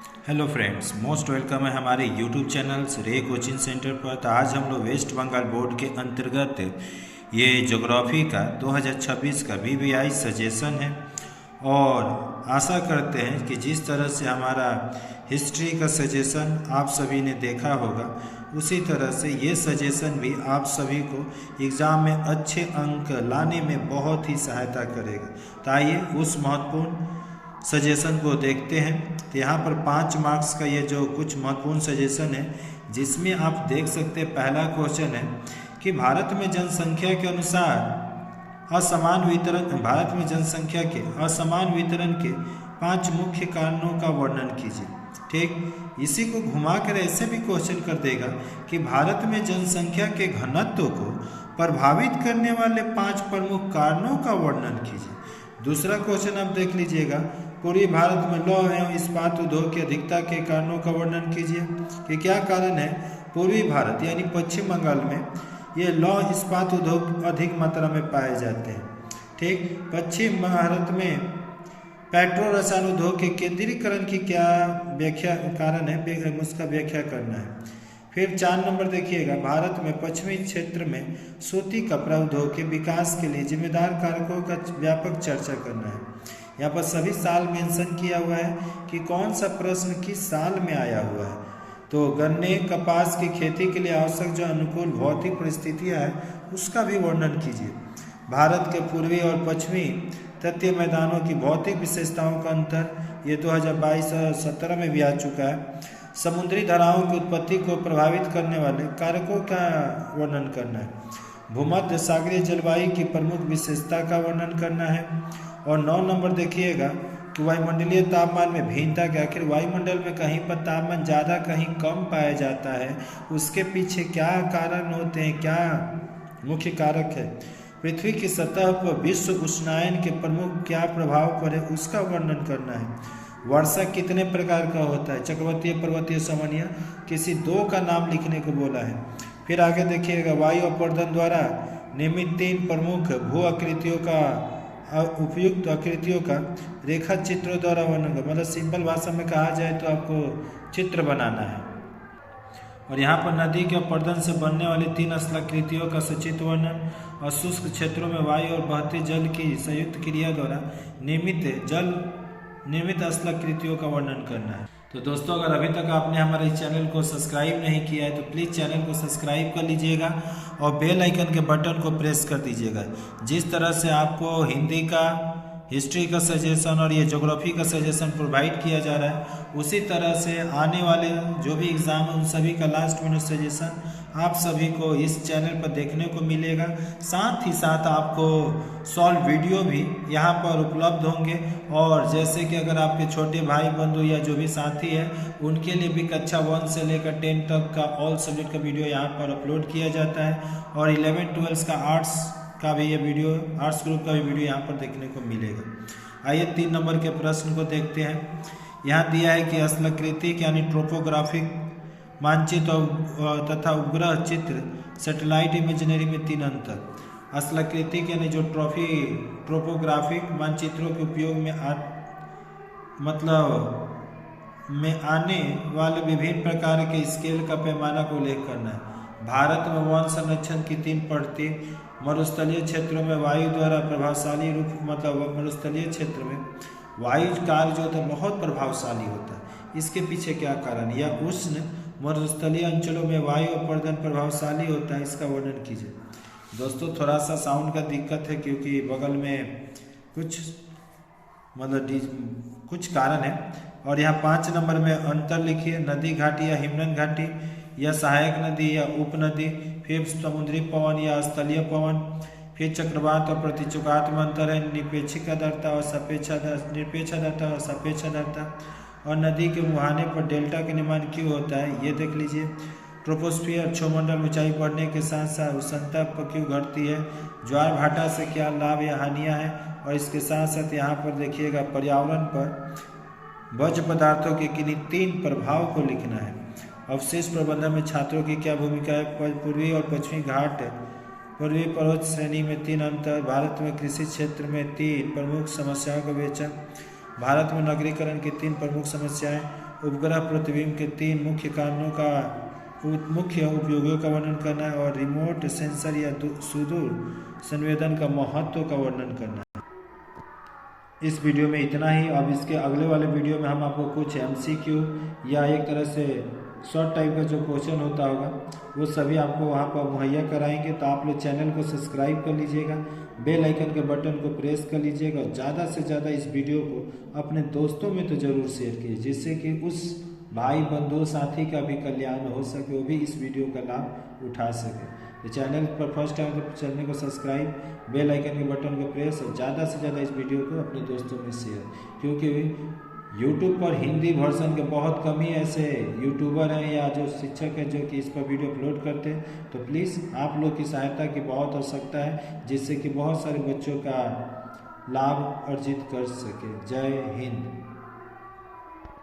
Hello friends, most welcome है हमारे YouTube channel रे कोचिंग सेंटर पर। तो आज हम लोग वेस्ट बंगाल बोर्ड के अंतर्गत ये ज्योग्राफी का 2026 का वीवीआई सजेशन है और आशा करते हैं कि जिस तरह से हमारा हिस्ट्री का सजेशन आप सभी ने देखा होगा उसी तरह से ये सजेशन भी आप सभी को एग्ज़ाम में अच्छे अंक लाने में बहुत ही सहायता करेगा। तो आइए उस महत्वपूर्ण सजेशन को देखते हैं। तो यहाँ पर 5 मार्क्स का ये जो कुछ महत्वपूर्ण सजेशन है, जिसमें आप देख सकते हैं पहला क्वेश्चन है कि भारत में जनसंख्या के अनुसार असमान वितरण भारत में जनसंख्या के असमान वितरण के 5 मुख्य कारणों का वर्णन कीजिए। ठीक, इसी को घुमा कर ऐसे भी क्वेश्चन कर देगा कि भारत में जनसंख्या के घनत्व को प्रभावित करने वाले 5 प्रमुख कारणों का वर्णन कीजिए। दूसरा क्वेश्चन आप देख लीजिएगा, पूर्वी भारत में लौह एवं इस्पात उद्योग की अधिकता के कारणों का वर्णन कीजिए कि क्या कारण है पूर्वी भारत यानी पश्चिम बंगाल में ये लौह इस्पात उद्योग अधिक मात्रा में पाए जाते हैं। ठीक, पश्चिम भारत में पेट्रो रसायन उद्योग के केंद्रीकरण की क्या व्याख्या कारण है, उसका व्याख्या करना है। फिर 4 नंबर देखिएगा, भारत में पश्चिमी क्षेत्र में सूती कपड़ा उद्योग के विकास के लिए जिम्मेदार कारकों का व्यापक चर्चा करना है। यहाँ पर सभी साल मेंशन किया हुआ है कि कौन सा प्रश्न किस साल में आया हुआ है। तो गन्ने कपास की खेती के लिए आवश्यक जो अनुकूल भौतिक परिस्थितियाँ हैं उसका भी वर्णन कीजिए। भारत के पूर्वी और पश्चिमी तटीय मैदानों की भौतिक विशेषताओं का अंतर ये 2022 और 2017 में भी आ चुका है। समुद्री धाराओं की उत्पत्ति को प्रभावित करने वाले कारकों का वर्णन करना है। भूमध्य सागरीय जलवायु की प्रमुख विशेषता का वर्णन करना है। और 9 नंबर देखिएगा कि वायुमंडलीय तापमान में भिन्नता के आखिर वायुमंडल में कहीं पर तापमान ज़्यादा कहीं कम पाया जाता है, उसके पीछे क्या कारण होते हैं, क्या मुख्य कारक है। पृथ्वी की सतह पर विश्व उष्णायन के प्रमुख क्या प्रभाव पड़े उसका वर्णन करना है। वर्षा कितने प्रकार का होता है, चक्रवातीय, पर्वतीय, सामान्य, किसी 2 का नाम लिखने को बोला है। फिर आगे देखिएगा, वायु अपवर्तन द्वारा निर्मित 3 प्रमुख भू आकृतियों का उपयुक्त आकृतियों का रेखा चित्रों द्वारा वर्णन, मतलब सिंपल भाषा में कहा जाए तो आपको चित्र बनाना है। और यहाँ पर नदी के अपवर्तन से बनने वाली 3 स्थलाकृतियों का सचित्र वर्णन और शुष्क क्षेत्रों में वायु और बहते जल की संयुक्त क्रिया द्वारा निर्मित स्थलाकृतियों का वर्णन करना है। तो दोस्तों, अगर अभी तक आपने हमारे इस चैनल को सब्सक्राइब नहीं किया है तो प्लीज़ चैनल को सब्सक्राइब कर लीजिएगा और बेल आइकन के बटन को प्रेस कर दीजिएगा। जिस तरह से आपको हिंदी का, हिस्ट्री का सजेशन और ये ज्योग्राफी का सजेशन प्रोवाइड किया जा रहा है, उसी तरह से आने वाले जो भी एग्ज़ाम है उन सभी का लास्ट मिनट सजेशन आप सभी को इस चैनल पर देखने को मिलेगा। साथ ही साथ आपको सॉल्व वीडियो भी यहाँ पर उपलब्ध होंगे। और जैसे कि अगर आपके छोटे भाई बंधु या जो भी साथी है उनके लिए भी कक्षा 1 से लेकर 10 तक का ऑल सब्जेक्ट का वीडियो यहाँ पर अपलोड किया जाता है। और 11-12 का आर्ट्स का भी ये वीडियो, आर्ट्स ग्रुप का भी वीडियो यहाँ पर देखने को मिलेगा। आइए 3 नंबर के प्रश्न को देखते हैं। यहाँ दिया है कि स्थलाकृतिक यानी ट्रोपोग्राफिक मानचित्र तथा उपग्रह चित्र सैटेलाइट इमेजनरी में 3 अंतर। स्थलाकृतिक यानी जो ट्रोपोग्राफिक मानचित्रों के उपयोग में आने वाले विभिन्न प्रकार के स्केल का पैमाना को उल्लेख करना है। भारत में वन संरक्षण की 3 पड़ती मरुस्थलीय क्षेत्रों में वायु द्वारा प्रभावशाली रूप, मतलब मरुस्थलीय क्षेत्र में वायु कार्य जो होता है बहुत प्रभावशाली होता है। इसके पीछे क्या कारण, या उष्ण मरुस्थलीय अंचलों में वायु अपवर्तन प्रभावशाली होता है, इसका वर्णन कीजिए। दोस्तों, थोड़ा सा साउंड का दिक्कत है क्योंकि बगल में कुछ कारण है। और यहाँ 5 नंबर में अंतर लिखिए, नदी घाटी या हिमनद घाटी या सहायक नदी या उपनदी। फिर समुद्री पवन या स्थलीय पवन। फिर चक्रवात और प्रतिचुकात में अंतर है, निरपेक्ष आर्द्रता और निरपेक्ष आर्द्रता और सापेक्ष आर्द्रता। और नदी के मुहाने पर डेल्टा का निर्माण क्यों होता है ये देख लीजिए। ट्रोपोस्फियर क्षोमंडल ऊंचाई बढ़ने के साथ साथ उष्णता पर क्यों घटती है, ज्वार भाटा से क्या लाभ या हानियाँ हैं। और इसके साथ साथ यहाँ पर देखिएगा, पर्यावरण पर भोज्य पदार्थों के किन्हीं 3 प्रभाव को लिखना है। अवशेष प्रबंधन में छात्रों की क्या भूमिका है। पूर्वी और पश्चिमी घाट, पूर्वी पर्वत श्रेणी में 3 अंतर। भारत में कृषि क्षेत्र में 3 प्रमुख समस्याओं का विवेचन। भारत में नगरीकरण की 3 प्रमुख समस्याएं। उपग्रह प्रतिबिंब के 3 मुख्य कारणों का मुख्य उपयोगों का वर्णन करना है और रिमोट सेंसर या सुदूर संवेदन का महत्व का वर्णन करना है। इस वीडियो में इतना ही। अब इसके अगले वाले वीडियो में हम आपको कुछ MCQ या एक तरह से शॉर्ट टाइप का जो क्वेश्चन होता होगा वो सभी आपको वहाँ पर मुहैया कराएंगे। तो आप लोग चैनल को सब्सक्राइब कर लीजिएगा, बेल आइकन के बटन को प्रेस कर लीजिएगा और ज़्यादा से ज़्यादा इस वीडियो को अपने दोस्तों में तो ज़रूर शेयर कीजिए, जिससे कि उस भाई बंधु साथी का भी कल्याण हो सके, वो भी इस वीडियो का लाभ उठा सके। तो चैनल पर फर्स्ट टाइम तो चैनल को सब्सक्राइब, बेल आइकन के बटन को प्रेस और ज़्यादा से ज़्यादा इस वीडियो को अपने दोस्तों में शेयर, क्योंकि यूट्यूब पर हिंदी वर्जन के बहुत कम ही ऐसे यूट्यूबर हैं या जो शिक्षक हैं जो कि इस पर वीडियो अपलोड करते हैं। तो प्लीज़ आप लोग की सहायता की बहुत आवश्यकता है, जिससे कि बहुत सारे बच्चों का लाभ अर्जित कर सके। जय हिंद।